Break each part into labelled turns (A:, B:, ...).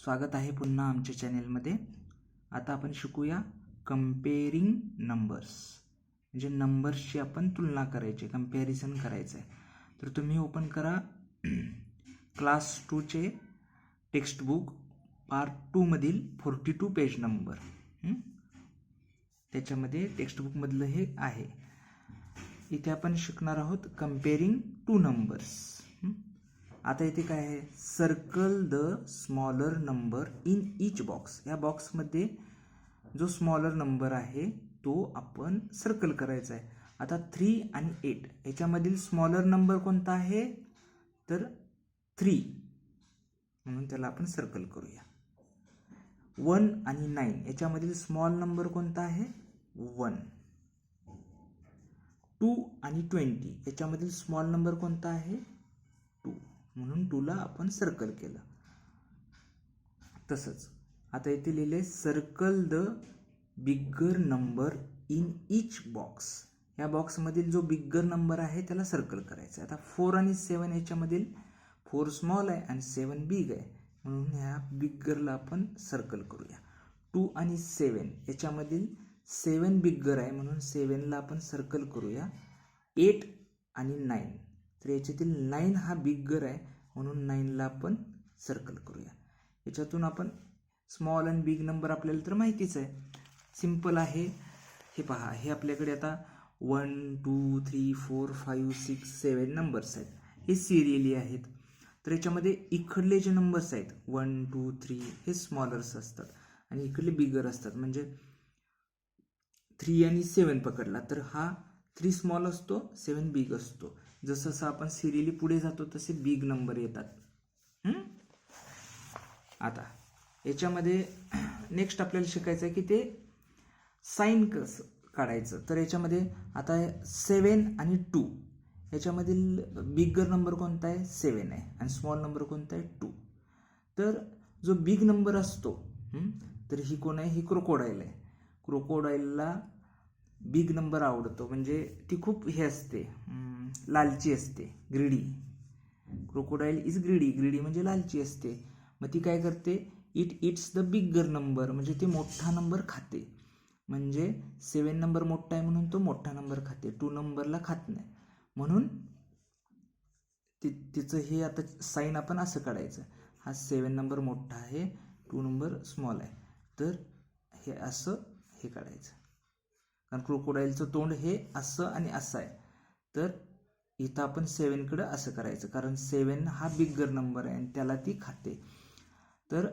A: स्वागत आहे पुन्हा आमच्या चॅनेलमध्ये. आता आपण शिकूया कंपेअरिंग नंबर्स, म्हणजे नंबर्सची आपण तुलना करायची, कंपॅरिझन करायचं आहे. तर तुम्ही ओपन करा क्लास 2चे टेक्स्टबुक पार्ट 2 मधील 42 पेज नंबर. त्याच्यामध्ये टेक्स्टबुकमधलं हे आहे. इथे आपण शिकणार आहोत कंपेअरिंग टू नंबर्स. आता इथे काय आहे, circle the smaller number in each box. या बॉक्समध्ये जो स्मॉलर नंबर आहे तो आपण सर्कल करायचा आहे. आता 3 आणि 8 याच्यामधील स्मॉलर नंबर कोणता आहे, तर 3, म्हणून त्याला आपण सर्कल करूया. 1 आणि 9 याच्यामधील स्मॉल नंबर कोणता आहे, 1. 2 आणि 20 याच्यामधील स्मॉल नंबर कोणता आहे, 2, म्हणून 2 ला आपण सर्कल केलं. तसंच आता इथे लिहिले circle the bigger number in each box. या बॉक्समधील जो बिगर नंबर आहे त्याला सर्कल करायचा. आता 4 आणि 7 याच्यामधील 4 स्मॉल आहे आणि 7 बिग आहे, म्हणून ह्या बिगरला आपण सर्कल करूया. 2 आणि 7 याच्यामधील 7 बिगर आहे, म्हणून 7ला आपण सर्कल करूया. 8 आणि 9 तर याच्यातील 9 हा बिगर आहे, म्हणून 9ला आपण सर्कल करूया. याच्यातून आपण स्मॉल आणि बिग नंबर आपल्याला तर माहितीच आहे, सिंपल आहे. हे पहा, हे आपल्याकडे आता 1 2 3 4 5 6 7 नंबर्स आहेत. हे सिरियली आहेत. तर याच्यामध्ये इकडले जे नंबर्स आहेत 1 2 3 हे स्मॉलर्स असतात आणि इकडले बिगर असतात. म्हणजे 3 आणि 7 पकडला तर हा 3 स्मॉल असतो, 7 बिग असतो. जसं जसं आपण सिरियली पुढे जातो तसे बिग नंबर येतात. आता याच्यामध्ये नेक्स्ट आपल्याला शिकायचं आहे की ते साइन कसं काढायचं. तर याच्यामध्ये आता 7 आणि 2 याच्यामधील बिगर नंबर कोणता आहे, 7 आहे आणि स्मॉल नंबर कोणता आहे, 2. तर जो बिग नंबर असतो तर ही कोण आहे, ही क्रोकोडाईल आहे. क्रोकोडाईलला बिग नंबर आवडतो, म्हणजे ती खूप हे असते, लालची असते, greedy. Crocodile is greedy. Greedy म्हणजे लालची असते. मग ती काय करते, it it's the bigger number, म्हणजे ती मोठा नंबर खाते. म्हणजे 7 नंबर मोठा आहे म्हणून तो मोठा नंबर खाते, 2 नंबरला खात नाही. म्हणून तिचं हे आता साईन आपण असं काढायचं, हा 7 नंबर मोठा आहे, 2 नंबर स्मॉल आहे, तर हे असं हे काढायचं. कारण क्रोकोडाईलचं तोंड हे असं आणि असं आहे, तर इथं आपण 7कडं असं करायचं, कारण 7 हा बिगर नंबर आहे आणि त्याला ती खाते. तर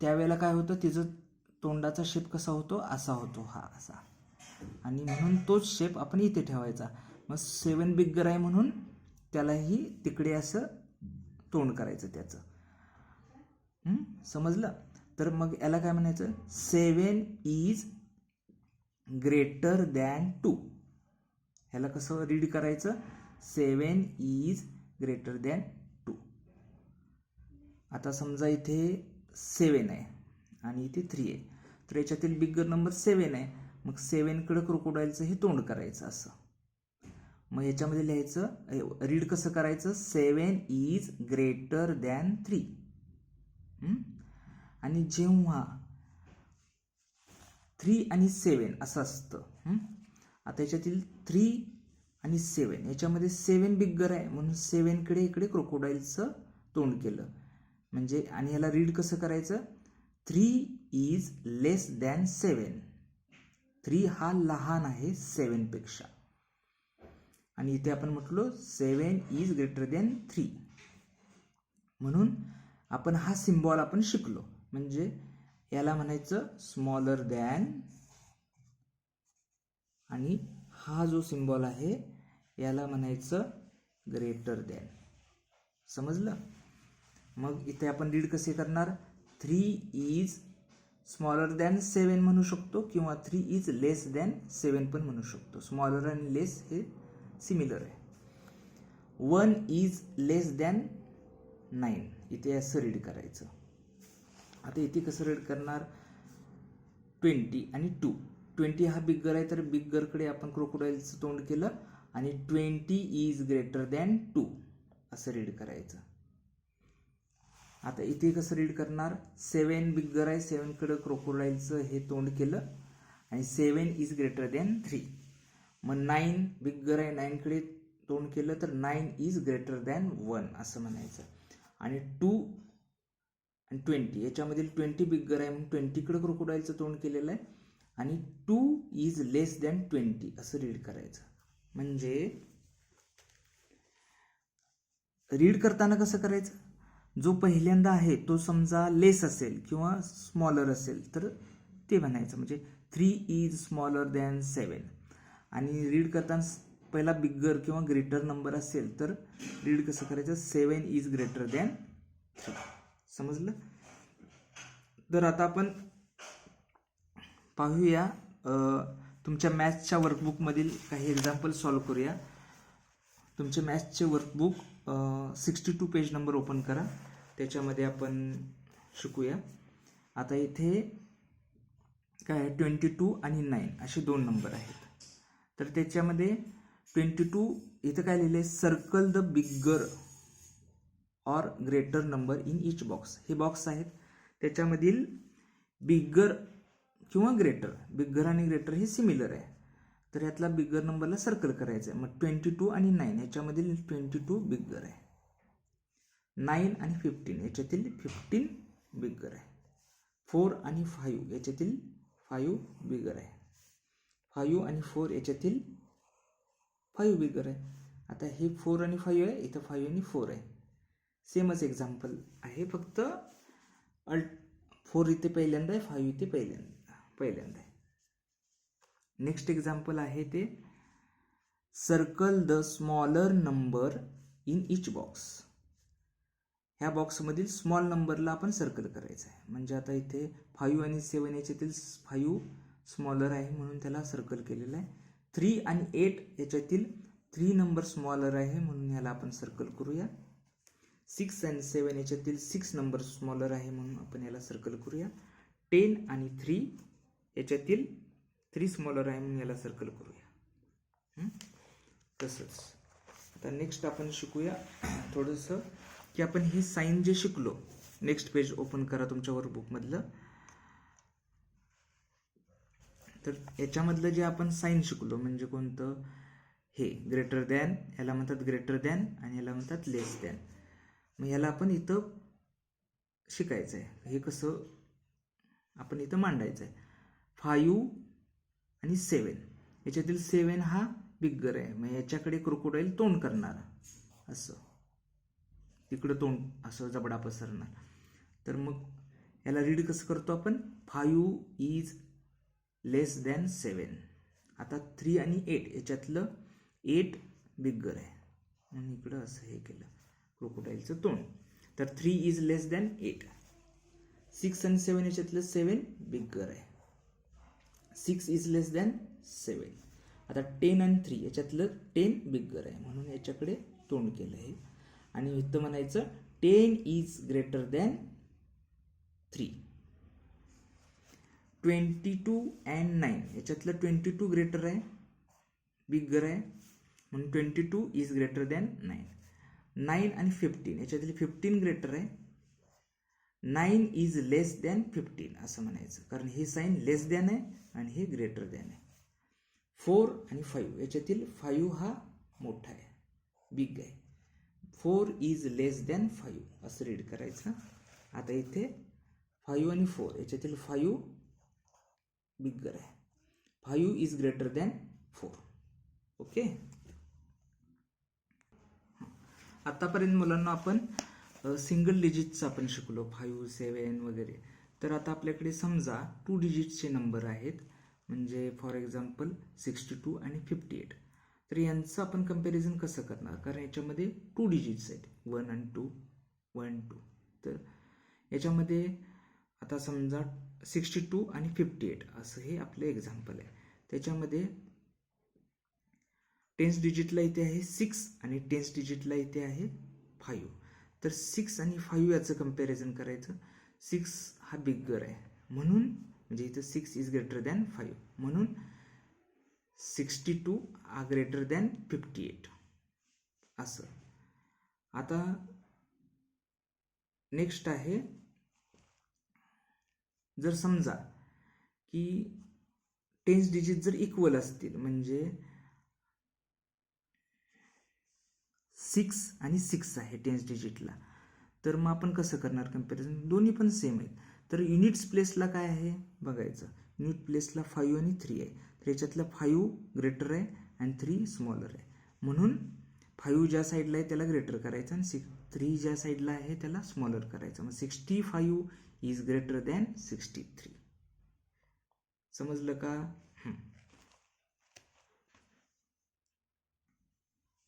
A: त्यावेळेला काय होतं, तिचं तोंडाचा शेप कसा होतो, असा होतो, हा असा, आणि म्हणून तोच शेप आपण इथे ठेवायचा. मग 7 बिगर आहे म्हणून त्यालाही तिकडे असं तोंड करायचं त्याचं. समजलं? तर मग याला काय म्हणायचं, 7 इज ग्रेटर दॅन 2. ह्याला कसं रीड करायचं, 7 इज ग्रेटर दॅन 2. आता समजा इथे 7 आहे आणि इथे 3 आहे, तर याच्यातील बिगर नंबर 7 आहे. मग 7कडे क्रोकोडाईलचं हे तोंड करायचं असं. मग याच्यामध्ये लिहायचं, रीड कसं करायचं, 7 इज ग्रेटर दॅन 3. आणि जेव्हा 3 आणि 7 असं असतं, आता याच्यातील 3 आणि 7 याच्यामध्ये 7 बिगर आहे, म्हणून 7कडे इकडे क्रोकोडाईलचं तोंड केलं. म्हणजे आणि ह्याला रीड कसं करायचं, 3 इज लेस दॅन 7. 3 हा लहान आहे 7 पेक्षा. आणि इथे आपण म्हटलो 7 इज ग्रेटर दॅन 3, म्हणून आपण हा सिम्बॉल आपण शिकलो. म्हणजे याला म्हणायचं स्मॉलर दॅन, आणि हा जो सिम्बॉल आहे याला म्हणायचं ग्रेटर दॅन. समजलं? मग इथे आपण रीड कसे करणार, 3 इज स्मॉलर दॅन 7 म्हणू शकतो, किंवा 3 इज लेस दॅन 7 पण म्हणू शकतो. स्मॉलर आणि लेस हे सिमिलर आहे. 1 इज लेस दॅन 9, इथे असं रीड करायचं. आता इथे कसं रीड करणार, 20 आणि 2. 20 हा बिगर आहे, तर बिगरकडे आपण क्रोकोडाईलचं तोंड केलं आणि 20 इज ग्रेटर दॅन 2 असं रीड करायचं. आता इथे कसं रीड करणार, 7 बिग्गर आहे, 7कडं क्रोकोडाईलचं हे तोंड केलं आणि 7 इज ग्रेटर दॅन 3. मग 9 बिग्गर आहे, 9कडे तोंड केलं तर 9 इज ग्रेटर दॅन 1 असं म्हणायचं. आणि 2 आणि 20 याच्यामधील 20 बिग्गर आहे म्हणून 20कडे क्रोकोडाईलचं तोंड केलेलं आहे आणि 2 इज लेस दॅन 20 असं रीड करायचं. म्हणजे रीड करताना कसं करायचं, जो पहिल्यांदा आहे तो समजा लेस असेल किंवा स्मॉलर असेल तर ते म्हणायचं, म्हणजे 3 इज स्मॉलर दॅन 7. आणि रीड करताना पहिला बिग्गर किंवा ग्रेटर नंबर असेल तर रीड कसं करायचं, 7 इज ग्रेटर दॅन 3. समजलं. तर आता आपण पाहूया तुमच्या मॅथ्सच्या वर्कबुकमधील काही एक्झाम्पल सॉल्व्ह करूया. तुमचे मॅथ्सचे वर्कबुक 62 पेज नंबर ओपन करा, त्याच्यामध्ये आपण शिकूया. आता इथे काय आहे, 22 आणि 9 असे 2 नंबर आहेत. तर त्याच्यामध्ये 22 इथं काय लिहिलं आहे, circle the bigger or greater number in each box. हे बॉक्स आहेत, त्याच्यामधील बिग्गर किंवा ग्रेटर, बिग्गर आणि ग्रेटर हे सिमिलर आहे, तर यातला बिग्गर नंबरला सर्कल करायचं आहे. मग 22 आणि 9 याच्यामधील 22 बिग्गर आहे, 9 आणि 15 याच्यातील 15 बिग्गर आहे, 4 आणि 5 याच्यातील 5 बिग्गर आहे, 5 आणि 4 याच्यातील 5 बिग्गर आहे. आता हे 4 आणि 5 आहे, इथं 5 आणि 4 आहे, सेमच एक्झाम्पल आहे, फक्त 4 इथे पहिल्यांदा आहे, 5 इथे पहिल्यांदा आहे. नेक्स्ट एक्झाम्पल आहे ते circle the smaller number in each box. ह्या बॉक्समधील स्मॉल नंबरला आपण सर्कल करायचं आहे. म्हणजे आता इथे 5 आणि 7 याच्यातील 5 स्मॉलर आहे म्हणून त्याला सर्कल केलेलं आहे. 3 आणि 8 याच्यातील 3 नंबर स्मॉलर आहे म्हणून याला आपण सर्कल करूया. 6 आणि 7 याच्यातील 6 नंबर स्मॉलर आहे म्हणून आपण याला सर्कल करूया. 10 आणि 3 याच्यातील 3 स्मॉलर आहे म्हणून याला सर्कल करूया. तसंच आता नेक्स्ट आपण शिकूया थोडंसं की आपण ही साईन जे शिकलो. नेक्स्ट पेज ओपन करा तुमच्या वर्कबुकमधलं. तर याच्यामधलं जे आपण साईन शिकलो म्हणजे कोणतं, हे ग्रेटर दॅन, याला म्हणतात ग्रेटर दॅन आणि याला म्हणतात लेस दॅन. मग याला आपण इथं शिकायचं आहे, हे कसं आपण इथं मांडायचं आहे. 5 आणि 7 याच्यातील 7 हा बिग्गर आहे, मग याच्याकडे क्रोकोडाईल तोंड करणार, असं तिकडं तोंड असं जबडा पसरणार. तर मग याला रीड कसं करतो आपण, 5 इज लेस दॅन 7. आता 3 आणि 8 याच्यातलं 8 बिग्गर आहे म्हणून इकडं असं हे केलं क्रोकोडाईलचं तोंड. तर 3 इज लेस दॅन 8. 6 आणि 7 याच्यातलं 7 बिग्गर आहे, 6 इज लेस दॅन 7. आता 10 आणि 3 याच्यातलं 10 बिग्गर आहे म्हणून याच्याकडे तोंड केलं आहे. आणि इथं म्हणायचं 10 is greater than 3. 22 and 9 याच्यातलं 22 greater आहे, बिग्गर आहे म्हणून 22 इज ग्रेटर दॅन 9. 9 आणि 15 याच्यातले 15 ग्रेटर आहे, 9 इज लेस दॅन 15 असं म्हणायचं, कारण हे साईन लेस दॅन आहे आणि हे ग्रेटर दॅन आहे. 4 आणि 5 याच्यातील 5 हा मोठा आहे, बिग आहे, 4 इज लेस दॅन 5 असं रीड करायचं. आता इथे 5 आणि 4 याच्यातील 5 बिग्गर आहे, 5 इज ग्रेटर दॅन 4. ओके. आतापर्यंत मुलांना आपण सिंगल डिजिटचं आपण शिकलो, 5, 7 वगैरे. तर आता आपल्याकडे समजा 2 डिजिटचे नंबर आहेत, म्हणजे फॉर एक्झाम्पल 62 आणि 58. तर यांचं आपण कंपॅरिझन कसं करणार, कारण याच्यामध्ये 2 डिजिट्स आहेत, 1 आणि 2, 1, 2. तर याच्यामध्ये आता समजा 62 आणि 58 असं हे आपलं एक्झाम्पल आहे. त्याच्यामध्ये 10th डिजिटला इथे आहे 6 आणि 10th डिजिटला इथे आहे 5. तर 6 आणि 5 याचं कंपॅरिझन करायचं. 6 हा बिग्गर आहे म्हणून, म्हणजे इथं 6 इज ग्रेटर दॅन 5 म्हणून 62 हा ग्रेटर दॅन 58 असं. आता नेक्स्ट आहे, जर समजा की टेन्स डिजिट जर इक्वल असतील, म्हणजे 6 आणि 6 आहे टेन्स डिजिटला, तर मग आपण कसं करणार कम्पॅरिझन? दोन्ही पण सेम आहेत. तर युनिट्स प्लेसला काय आहे बघायचं. युनिट प्लेसला 5 आणि 3 आहे. तर याच्यातला 5 ग्रेटर आहे आणि 3 स्मॉलर आहे. म्हणून 5 ज्या साईडला आहे त्याला ग्रेटर करायचं आणि 3 ज्या साईडला आहे त्याला स्मॉलर करायचं. मग 65 इज ग्रेटर दॅन 63. समजलं का?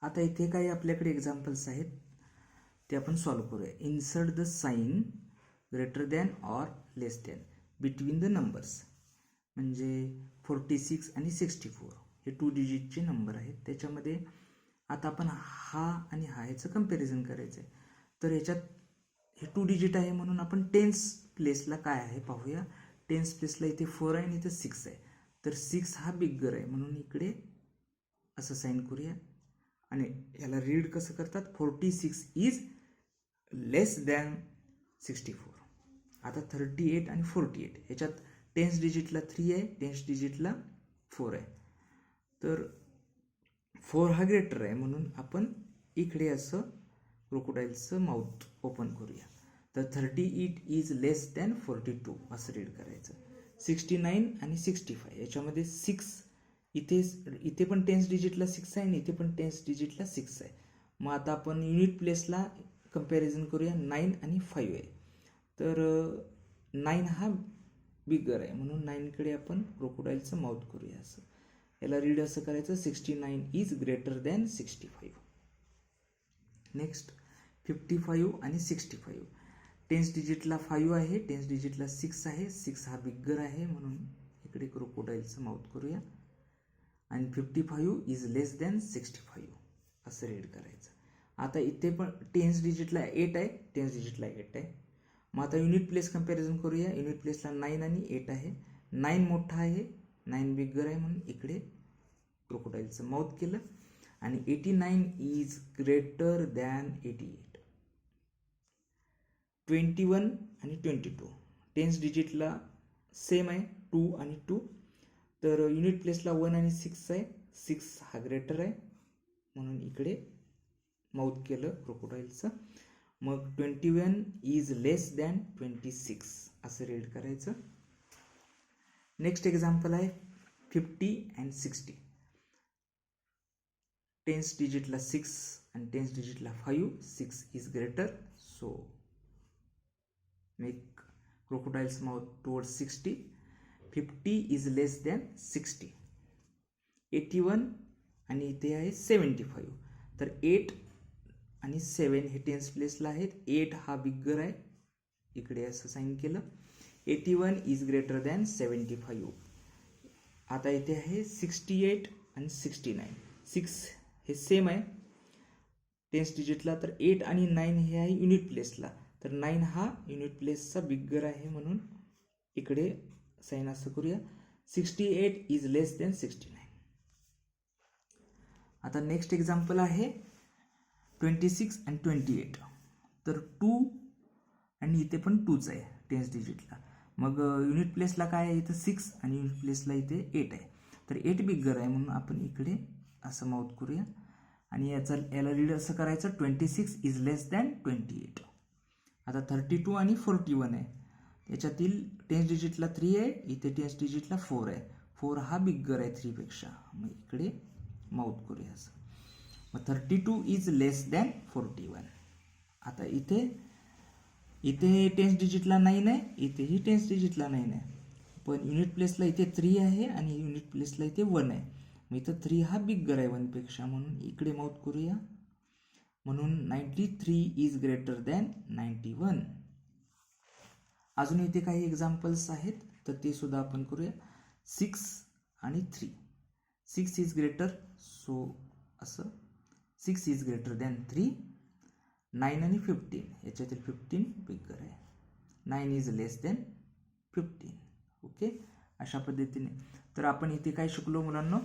A: आता इथे काही आपल्याकडे एक्झाम्पल्स आहेत, ते आपण सॉल्व्ह करूया. Insert the sign greater than or less than between the numbers. म्हणजे 46 आणि 64 हे 2 डिजिटचे नंबर आहेत. त्याच्यामध्ये आता आपण हा आणि हा ह्याचं कम्पॅरिझन करायचं आहे. तर याच्यात हे 2 डिजिट आहे म्हणून आपण टेन्स प्लेसला काय आहे पाहूया. टेन्स प्लेसला इथे 4 आहे आणि इथे 6 आहे. तर 6 हा बिगर आहे म्हणून इकडे असं साईन करूया. आणि याला रीड कसं करतात, 46 इज लेस दॅन 64. आता 38 आणि 48 ह्याच्यात टेन्स डिजिटला 3 आहे, टेन्स डिजिटला 4 आहे. तर 4 हा ग्रेटर आहे म्हणून आपण इकडे असं क्रोकोडाईलचं माउथ ओपन करूया. तर 38 इज लेस दॅन 42 असं रीड करायचं. 69 आणि 65 याच्यामध्ये 6 इथे पण टेन्स डिजिटला 6 आहे आणि इथे पण टेन्स डिजिटला 6 आहे. मग आता आपण युनिट प्लेसला कम्पॅरिझन करूया. 9 आणि 5 आहे. तर 9 हा बिगर आहे म्हणून 9कडे आपण क्रोकोडाईलचं माउथ करूया. असं याला रीड असं करायचं, 69 इज ग्रेटर दॅन 65. नेक्स्ट 55 आणि 65. टेन्स डिजिटला 5 आहे, टेन्स डिजिटला 6 आहे. 6 हा बिगर आहे म्हणून इकडे क्रोकोडाईलचं माउथ करूया. आणि 55 इज लेस दॅन 65 असं रीड करायचं. आता इथे पण टेन्स डिजिटला 8 आहे, टेन्स डिजिटला 8 आहे. मग आता युनिट प्लेस कम्पॅरिझन करूया. युनिट प्लेसला 9 आणि 8 आहे. 9 मोठा आहे, 9 बिगर आहे म्हणून इकडे क्रोकोडाईलचं माउथ केलं. आणि 89 इज ग्रेटर दॅन 88. 21 आणि 22 टेन्स डिजिटला सेम आहे, 2 आणि 2. तर युनिट प्लेसला 1 आणि 6 आहे. 6 हा ग्रेटर आहे म्हणून इकडे माउथ केलं क्रोकोडाईलचं. मग 21 इज लेस दॅन 26 असं रीड करायचं. नेक्स्ट एक्झाम्पल आहे 50 अँड 60. टेन्स डिजिटला 6 आणि टेन्स डिजिटला 5. 6 is greater, so make crocodile's mouth towards 60. 50 is less than 60. 81 आणि इथे आहे 75. तर 8 आणि 7 हे टेन्स प्लेसला आहेत. 8 हा बिगर आहे, इकडे असं साईन केलं. 81 इज ग्रेटर दॅन 75. आता इथे आहे 68 आणि 69. 6 हे सेम आहे टेन्स डिजिटला. तर 8 आणि 9 हे आहे युनिट प्लेसला. तर 9 हा युनिट प्लेसचा बिगर आहे म्हणून इकडे साईन असं करूया. 68 इज लेस दॅन 69. आता नेक्स्ट एक्झाम्पल आहे 26 आणि 28. तर 2 आणि इथे पण 2च आहे टेन्स डिजिटला. मग युनिट प्लेसला काय आहे, इथं 6 आणि युनिट प्लेसला इथे 8 आहे. तर 8 बिगर आहे म्हणून आपण इकडे असं माउथ करूया. आणि याला रीड असं करायचं, 26 इज लेस दॅन 28. आता 32 आणि 41 आहे. याच्यातील टेन्स डिजिटला 3 आहे, इथे टेन्स डिजिटला 4 आहे. 4 हा बिगर आहे 3 पेक्षा. मग इकडे माउथ करूया असं. मग 32 इज लेस दॅन 41. आता इथे टेन्स डिजिटला 9 आहे, इथेही टेन्स डिजिटला 9 आहे. पण युनिट प्लेसला इथे 3 आहे आणि युनिट प्लेसला इथे 1 आहे. मग इथं 3 हा बिगर आहे 1 पेक्षा म्हणून इकडे माउथ करूया. म्हणून 93 इज ग्रेटर दॅन 91. अजून इथे काही एक्झाम्पल्स आहेत तर ते सुद्धा आपण करूया. 6 आणि 3. 6 इज ग्रेटर, सो असं 6 इज ग्रेटर दॅन 3. 9 आणि 15 याच्यातील 15 बिगर आहे. 9 इज लेस दॅन 15. ओके, अशा पद्धतीने. तर आपण इथे काय शिकलो मुलांना,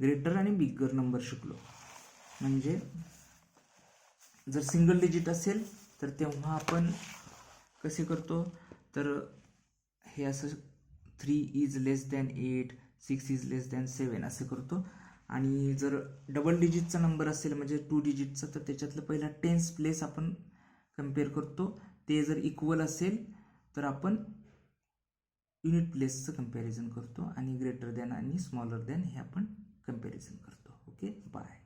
A: ग्रेटर आणि बिगर नंबर शिकलो. म्हणजे जर सिंगल डिजिट असेल तर तेव्हा आपण कसे करतो तर हे असं 3 is less than 8, 6 is less than 7 असं करतो. आणि जर डबल डिजिटचा नंबर असेल म्हणजे 2 डिजिटचा तर त्याच्यातलं पहिला टेन्स प्लेस आपण कम्पेअर करतो. ते जर इक्वल असेल तर आपण युनिट प्लेसचं कम्पॅरिझन करतो आणि ग्रेटर दॅन आणि स्मॉलर दॅन हे आपण कम्पॅरिझन करतो. Okay, bye.